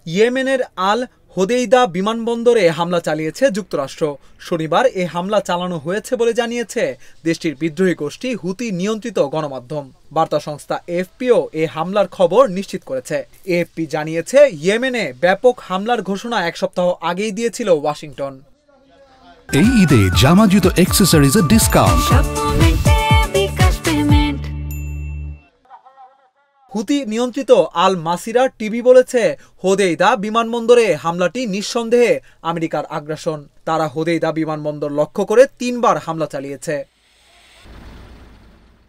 ইয়েমেনের আল হোদেইদা বিমানবন্দরে হামলা চালিয়েছে যুক্তরাষ্ট্র। শনিবার এ হামলা চালানো হয়েছে বলে জানিয়েছে দেশটির বিদ্রোহী গোষ্ঠী হুতি নিয়ন্ত্রিত গণমাধ্যম। বার্তা সংস্থা এএফপিও এ হামলার খবর নিশ্চিত করেছে। এএফপি জানিয়েছে, ইয়েমেনে ব্যাপক হামলার ঘোষণা এক সপ্তাহ আগেই দিয়েছিল ওয়াশিংটন। এই ঈদে জামা জুতো অ্যাক্সেসরিজের ডিসকাউন্ট। হুতি নিয়ন্ত্রিত আল মাসিরা টিভি বলেছে, হোদেইদা বিমানবন্দরে হামলাটি নিঃসন্দেহে আমেরিকার আগ্রাসন। তারা হোদেইদা বিমানবন্দর লক্ষ্য করে 3 বার হামলা চালিয়েছে।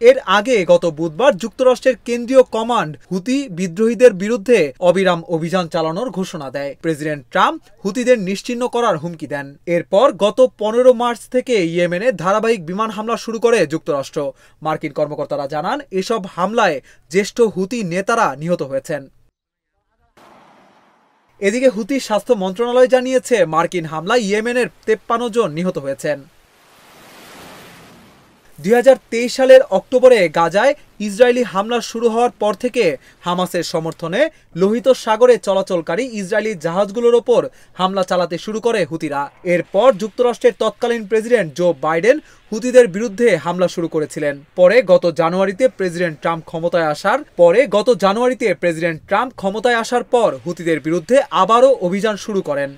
এর আগে গত বুধবার যুক্তরাষ্ট্রের কেন্দ্রীয় কমান্ড হুতি বিদ্রোহীদের বিরুদ্ধে অবিরাম অভিযান চালানোর ঘোষণা দেয়। প্রেসিডেন্ট ট্রাম্প হুতিদের নিশ্চিহ্ন করার হুমকি দেন। এরপর গত 15 মার্চ থেকে ইয়েমেনে ধারাবাহিক বিমান হামলা শুরু করে যুক্তরাষ্ট্র। মার্কিন কর্মকর্তারা জানান, এসব হামলায় জ্যেষ্ঠ হুতি নেতারা নিহত হয়েছেন। এদিকে হুতি স্বাস্থ্য মন্ত্রণালয় জানিয়েছে, মার্কিন হামলায় ইয়েমেনের 53 জন নিহত হয়েছেন। 2023 সালের অক্টোবরে গাজায় ইসরায়েলি হামলা শুরু হওয়ার পর থেকে হামাসের সমর্থনে লোহিত সাগরে চলাচলকারী ইসরায়েলি জাহাজগুলোর ওপর হামলা চালাতে শুরু করে হুতিরা। এরপর যুক্তরাষ্ট্রের তৎকালীন প্রেসিডেন্ট জো বাইডেন হুতিদের বিরুদ্ধে হামলা শুরু করেছিলেন। পরে গত জানুয়ারিতে প্রেসিডেন্ট ট্রাম্প ক্ষমতায় আসার পর হুতিদের বিরুদ্ধে আবারও অভিযান শুরু করেন।